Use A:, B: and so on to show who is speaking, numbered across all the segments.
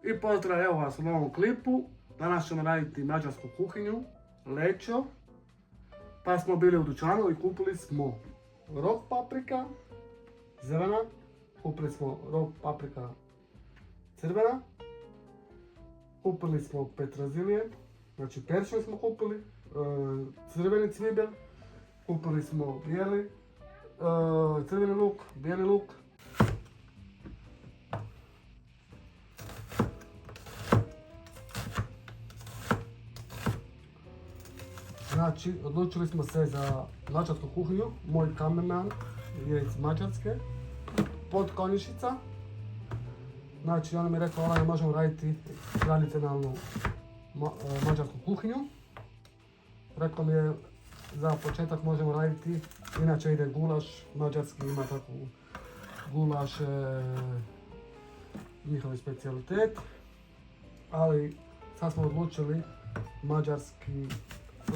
A: I pozdrav, evo vas u novom klipu. Danas ćemo raditi mađarsku kuhinju, lećo. Pa smo bili u dućanu i kupili smo rok paprika, zelena. Kupili smo rok paprika crvena. Kupili smo petrazilije, znači peršin smo kupili, crveni cvibel. Kupili smo crveni luk, bijeli luk. Znači, odlučili smo se za mađarsku kuhinju. Moj kamerman je iz Mađarske, pod Konjišica. Znači, on mi je rekao da možemo raditi tradicionalnu mađarsku kuhinju. Rekao mi je za početak možemo raditi, inače ide gulaš, mađarski ima tako gulaš, njihovi specijalitet. Ali sad smo odlučili mađarski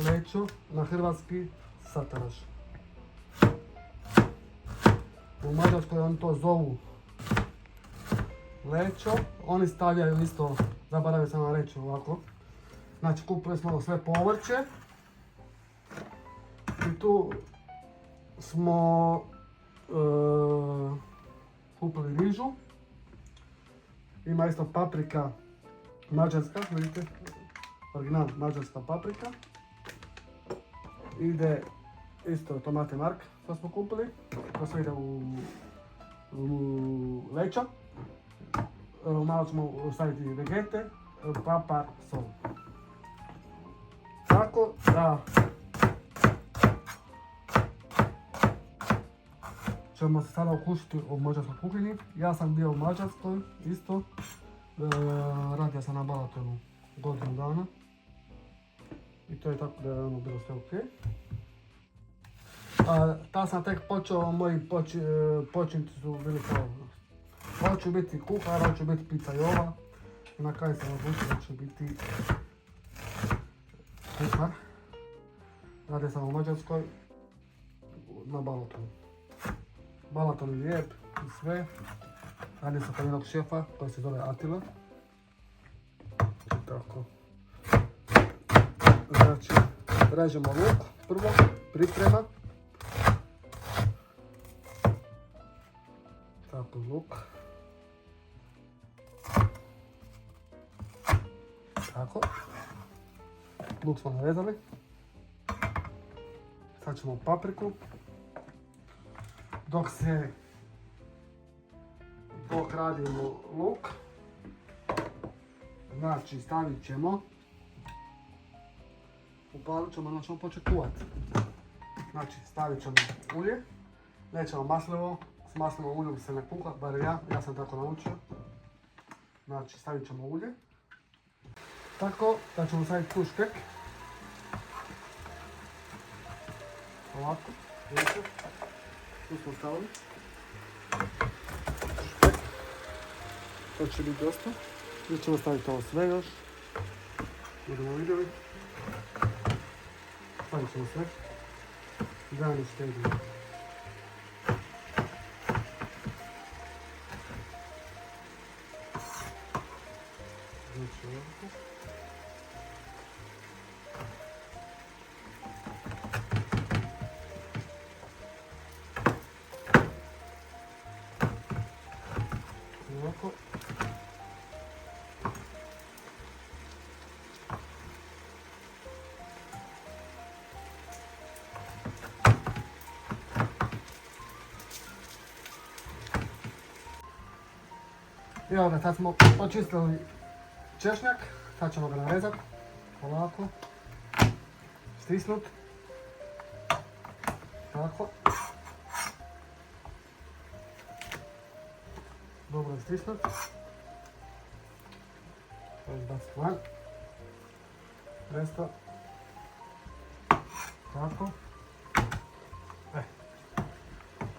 A: lećo, na hrvatski sataraš. U Mađarskoj oni to zovu lećo, oni stavljaju isto, zaboravio sam vam reći ovako. Znači kupili smo sve povrće i tu smo kupili rižu. Ima isto paprika mađarska, vidite, original mađarska paprika. Ide isto tomate mark, to smo kupili, to sve ide u lećo. Malo ćemo staviti vegete, papar, sol. Tako da ćemo se sada okušiti o mađarskoj kuhinji. Ja sam bio u Mađarskoj isto, radio sam na Balatonu godinu dana. I to je tako da je ono bilo sve ok. Ta sam tek počeo, moji počinci su bili kao hoću biti kuhar, hoću biti pizzaiova. I na kraju sam odlučio da ću biti kuhar. Radio sam u Mađarskoj na Balatonu. Balaton je lijep i sve. Radio sam kod jednog šefa koji se zove Atila. I tako. Znači, režemo luk prvo, priprema. Tako, luk. Tako. Luk smo narezali. Sad ćemo papriku. Dok radimo luk, znači stavit ćemo, upalit ćemo, onda ćemo početi kuvati. Znači stavit ćemo ulje, nećemo maslivo, s maslivom uljom se ne kuha, bar ja sam tako naučio. Znači stavit ćemo ulje, tako da ćemo staviti tu špek. Ovako, vidite, tu smo stavili. Špek, to će biti dosta. Mi ćemo staviti ovo sve još. Budemo vidjeli. Stavit ćemo sve. Zani štedimo. Znači ovako. Ovako. I evo ga, sad smo očistili češnjak, sad ćemo ga narezati, ovako, stisnut, tako, dobro je stisnut, to je izbaciti van, presto, tako,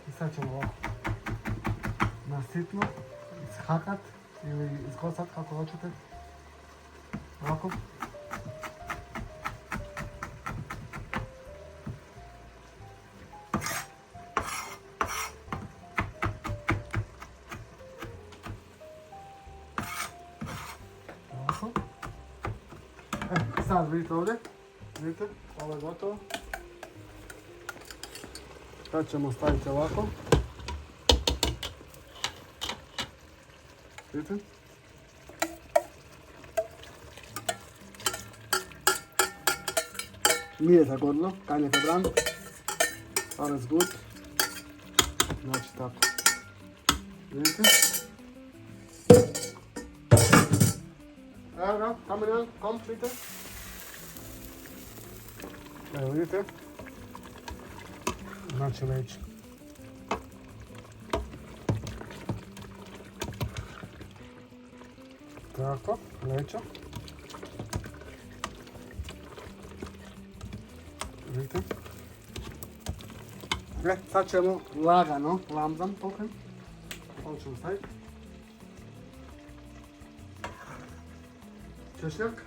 A: i sad ćemo ovako, na sitno, ishakat ili izkocat kako hoćete, ovako. Sad vidite ovdje, vidite, ovo je gotovo. Sad ćemo staviti ovako. Vidite? Nije zagodilo, kind of brown. All is good. Znači tako. Vidite? Evo ga, kameran, kom, vidite? Evo vidite? Znači leće. Tako, leće. Vidite? Sad ćemo lagano, lamzam pokren. Ovo ćemo staviti. Češnjak.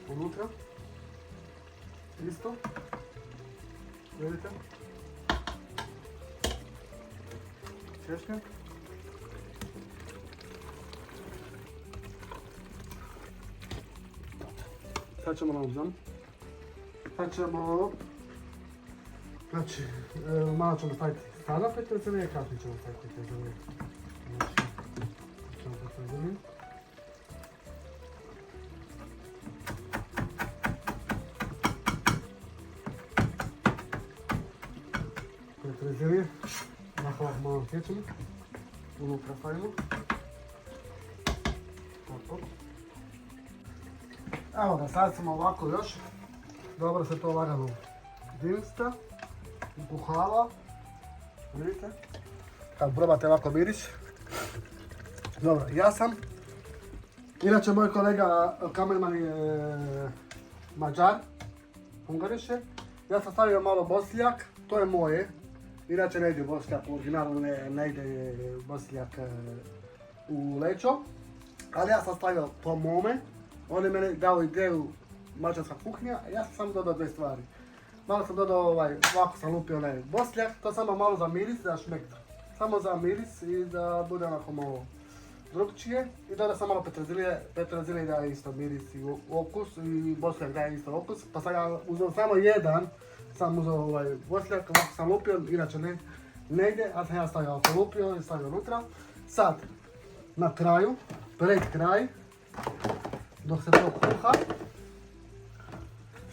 A: Unutra. Isto. Vidite? Češnjak. Sad ćemo lamzam. Sad ćemo, znači, malo ćemo staviti sada peterzelije, kasnije ćemo staviti peterzelije. Znači, ćemo peterzelije. Peterzelije, na hlad malo sjećamo, unutra stavimo. Tako. Evo ga, sad smo ovako još. Dobro se to lagano dimsta, ukuhava, vidite, kad probate ovako miris. Dobro, ja sam, inače moj kolega kamerman je Mađar, Hungariše, ja sam stavio malo bosiljak, to je moje, inače ne ide bosiljak, u originalu ne ide bosiljak u lećo, ali ja sam stavio po mome, on je mene dao ideju mađarska kuhinja, ja sam samo dodao dve stvari. Malo sam dodao ovako sam lupio onaj bosiljak, to samo malo za miris, za šmekta. Samo za miris i da bude onako malo drugčije. I dodao sam malo peterzelije daje isto miris i okus i bosiljak daje isto okus. Pa sam ja uzeo samo jedan, sam uzeo bosiljak, ovako sam lupio, inače ne ide, ali sam ja stavio ovako lupio i stavio unutra. Sad, na kraju, pred kraj, dok se to kuha,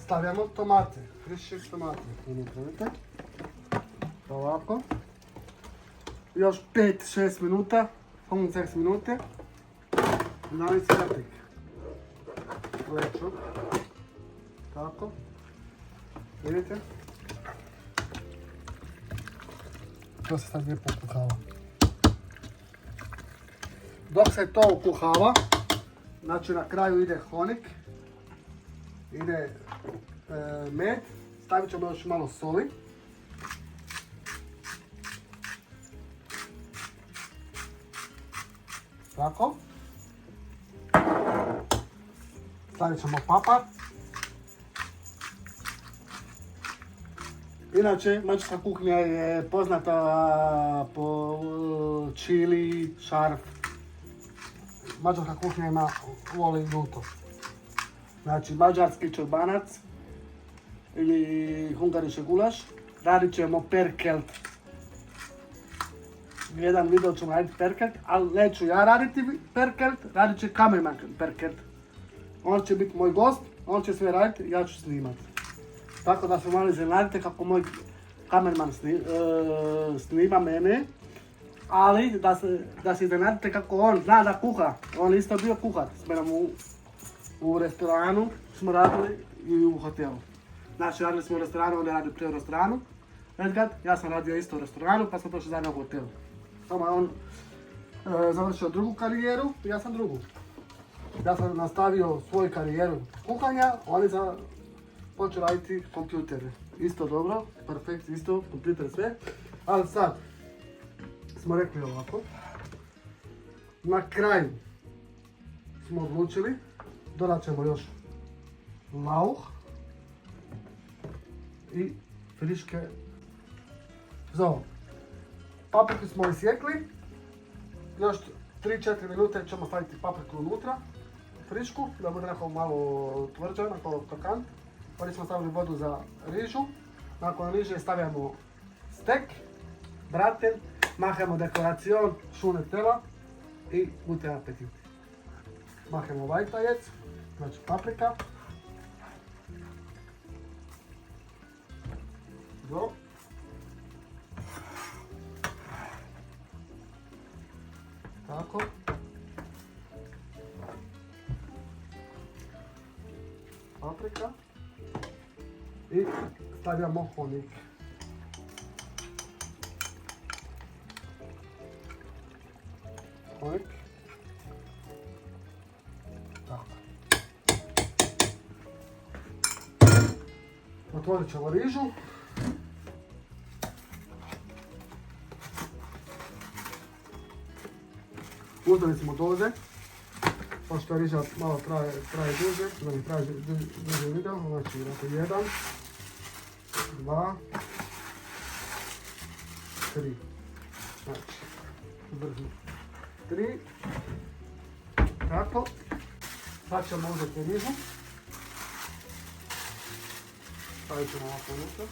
A: stavljamo tomate, friške tomate unutra, vidite? Ovako. Još 5-6 minuta, 5-6 minute. Now it's fertig. Leću. Tako. Vidite? To se sad lijepo ukuhava. Dok se to ukuhava, znači na kraju ide honik, ide med, stavit ćemo još malo soli. Tako. Stavit ćemo papar. Inače, mađarska kuhinja je poznata po čili, šarf. Mađarska kuhinja ima voli ljuto. Znači, mađarski čorbanac ili hungariše gulaš, radit ćemo perkelt. Jedan video ćemo raditi perkelt, ali neću ja raditi perkelt, radit će kamerman perkelt. On će biti moj gost, on će sve raditi, ja ću snimati. Tako da se malo iznenadite kako moj kamerman snima mene, ali da se iznenadite kako on zna da kuha. On isto bio kuhar s menom u restoranu, smo radili i u hotelu. Znači radili smo u restoranu, on je radio prije u restoranu, Edgard, ja sam radio isto u restoranu pa smo došli zajedno u hotelu. Samo je on završio drugu karijeru, ja sam drugu. Ja sam nastavio svoju karijeru kuhanja, on je počeo raditi kompjutere. Isto dobro, perfekt, isto, kompjuter sve. Ali sad smo rekli ovako, na kraju smo odlučili, dodat ćemo još lauh i friške zove. Papriku smo isjekli, još 3-4 minute ćemo staviti papriku unutra frišku, da bude onako malo tvrđa, onako krokant. Ovdje smo stavili vodu za rižu. Nakon riže stavljamo stek, braten, mahamo dekoracion, šune tela i gute apetit. Mahamo vajtajec, znači paprika. Do. Tako. Paprika. I stavljamo honik. Honik. Tako. Otvorit ćemo rižu. Uzeli smo doze. Pošto riža malo traje duže, znači traje duže video, znači 1, 2, 3. Znači, brzo. 3. Tako. Sad ćemo uzeti rižu. Stavit ćemo ovako unutra.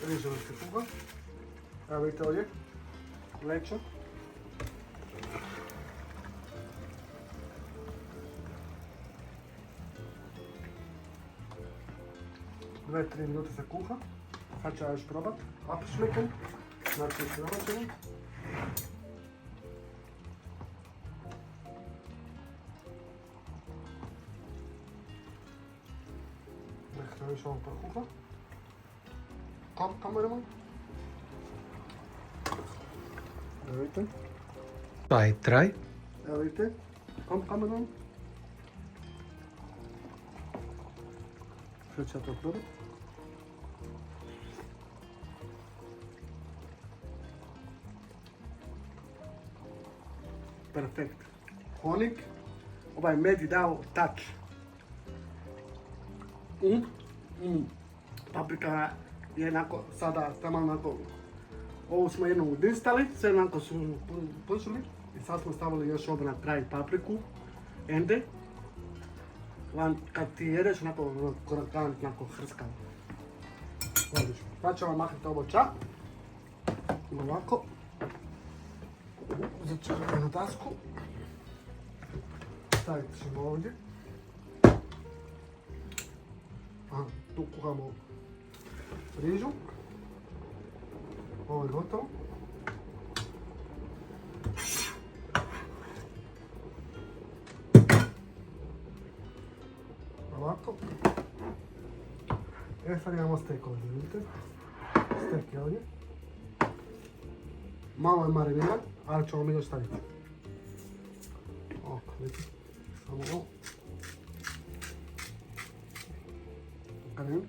A: Riža već se kuha. Evo vidite ovdje. Lečo. Dve, 3 minute se kuha. Sad ću ja još probat. Abschmecken. Znači probat ćemo. Nek se još ovo prokuha. Kom, kameramo. Evo vidite.
B: Try.
A: Evo vidite. Kom, kameramo. Sad ću ja to probat. Perfekt. Honik. Ovaj med je dao touch. Paprika je jednako sada tamo onako. Ovo smo jedno udistali, sve onako su pušili. I sad smo stavili još ovo na kraj papriku. Ende. Kad ti jedeš onako krokant, onako hrskav. Odlično. Sad ćemo maknuti ovo čak. Ovako. Uzet ćemo jednu dasku. Stavit ćemo ovdje. Tu kuhamo rižu. Ovo je gotovo. Ovako. Sad imamo stek ovdje, vidite? Stek je ovdje. Malo je mariniran, ali ćemo mi još staviti. Ovako, vidite? Samo ovo. Granit.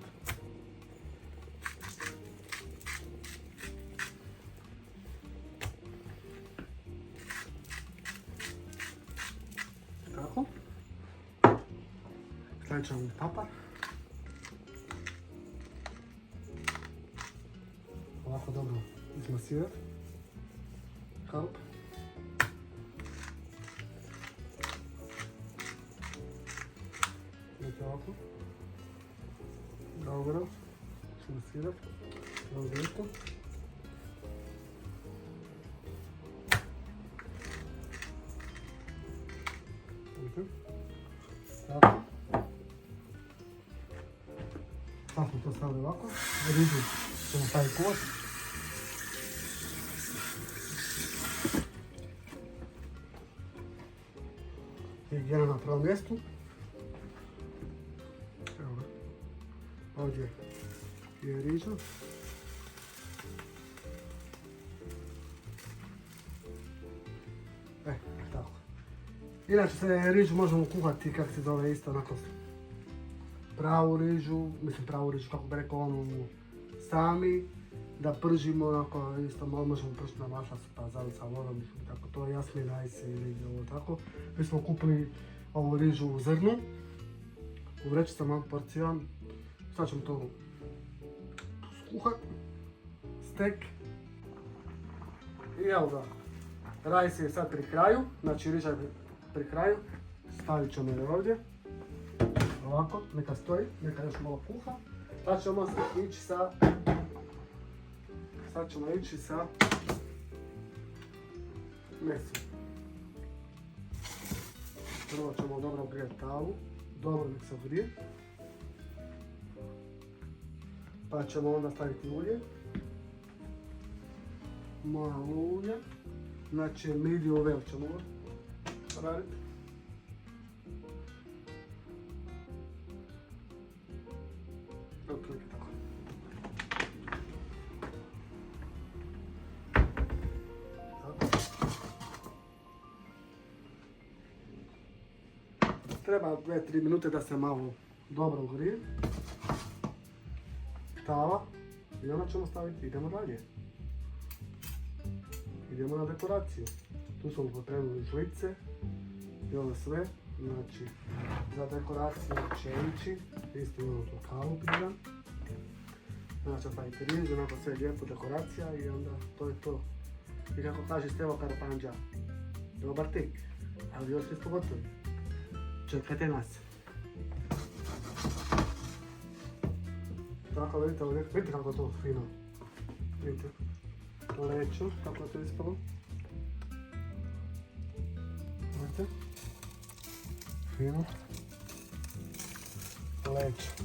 A: Tako. Stavit ćemo papar. Ovako dobro izmasirati. Kalp. Vidite ovako. Dobro. Izmasirati. Dobro isto. Vidite. Tako. Sad smo to stavili ovako. Rižu ćemo staviti kuvati. Higijena na prvom mjestu. Evo ga. Ovdje je riža. Tako. Inače se rižu možemo kuhati kako se zove isto onako pravu rižu, kako bi rekao onu sami, da pržimo onako isto možemo pržiti na mašac pa zaliti sa vodom, tako to je jasni rajs ili ovo tako. Mi smo kupili ovu rižu u zrnu, u vrećicama porcijan, sad ćemo to skuhati, stek i evo ga, Rajs je sad pri kraju, znači riža je pri kraju. Stavit ćemo je ovdje. Ovako, neka stoji, neka još malo kuha. Sad ćemo ići sa... mesom. Prvo ćemo dobro ogrijati tavu. Dobro nek se ogrije. Pa ćemo onda staviti ulje. Malo ulje. Znači medium well ćemo raditi. Otprilike tako. Treba 2-3 minute da se malo dobro ugrije. Tava. I onda ćemo staviti, idemo dalje. Idemo na dekoraciju. Tu smo upotrebili žlice i ovo sve. Znači, za dekoraciju će ići. Isto imamo tu kavu pridan. Znači, staviti riž, onako sve lijepo dekoracija i onda to je to. I kako kaže Stevo Karapanđa, dobar tek, ali još nismo gotovi. Čekajte nas. Tako vidite kako je to fino. Vidite. Leću, kako je to ispalo. Vidite. Fino. Leću.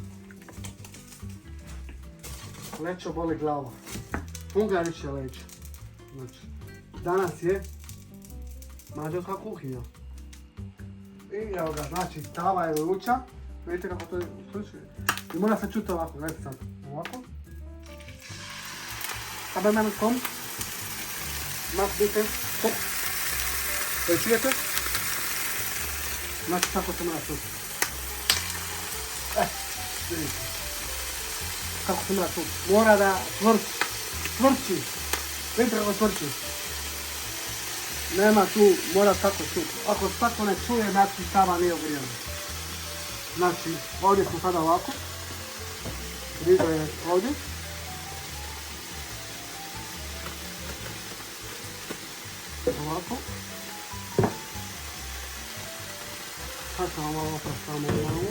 A: Lećo boli glava. Ungarić je lećo. Znači, danas je mađarska kuhinja. I evo ga, znači tava je vruća. Vidite kako to je slučaj. I mora se čuti ovako, gledajte sad. Ovako. Sada nam kom. Mas vidite. Stop. To čujete? Znači tako se mora čuti. Vidite. Kako se mora čuti. Mora da tvrči. Vidite kako tvrči. Nema tu, mora tako čuti. Ako tako ne čuje, znači tava nije ogrijana. Znači, ovdje smo sada ovako. Riža je ovdje. Ovako. Sad ćemo malo opraštamo malo.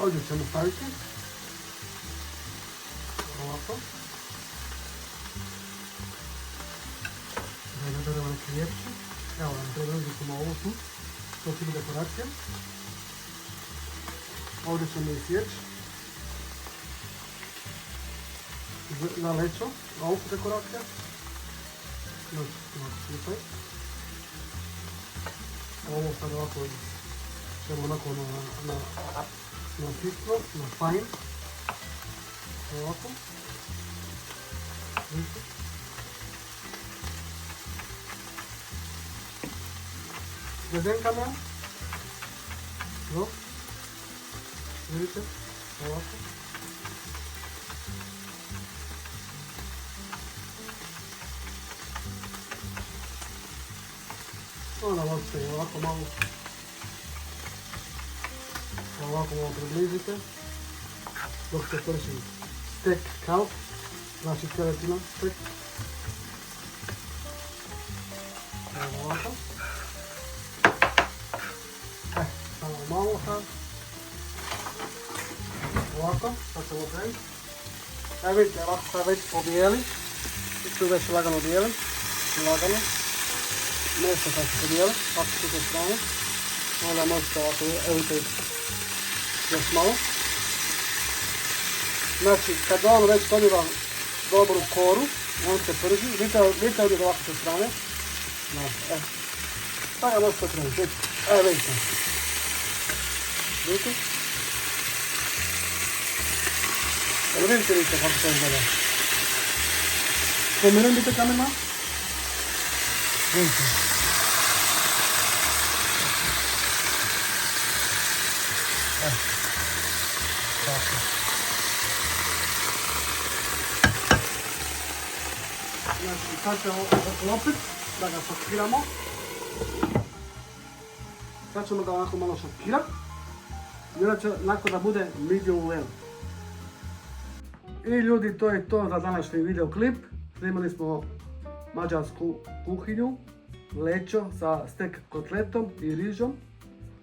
A: Ovdje ćemo staviti. Ovako. Da treba neki ljepši. Evo nam treba uzeti ovo tu. To će biti dekoracija. Ovdje ćemo isjeći. Na lećo. Ovo su dekoracija. Znači, ovako slipaj. Ovo sad ovako ćemo onako na pitno, na fajn. Ovako. Vidite. Prezenkamo. No. Vidite. Ovako. Onda možete ovako malo. Ovako malo približite. Dok se prši stek kalp. Znači teletina stek. Evo ovako. Samo malo sad. Ovako, sad ćemo krenuti. Evo vidite, ovako sad već pobijeli. Tu već lagano bijeli. Lagano. Meso kad se pobijeli, ovako s druge strane. Onda možete ovako, evo vidite, još malo. Znači, kad on već dobiva dobru koru, on se prži. Vidite ovdje ovako sa strane. Znači, sad ga možete krenuti. Evo vidite. Vidite? Evo vidite kako to izgleda. Pomiren bite kamerma? Vidite. Tako. Znači, sad ćemo zaklopiti, da ga šokiramo. Sad ćemo ga ovako malo šokirati. I onda će nakon da bude medium well. I ljudi, to je to za današnji videoklip. Snimali smo mađarsku kuhinju, lečo sa stek kotletom i rižom.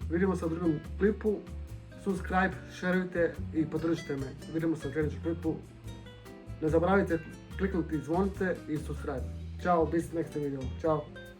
A: Vidimo se u drugom klipu. Subscribe, šerujte i podržite me. Vidimo se u sljedećem klipu. Ne zaboravite kliknuti zvonce i subscribe. Ćao, bis next video. Ćao.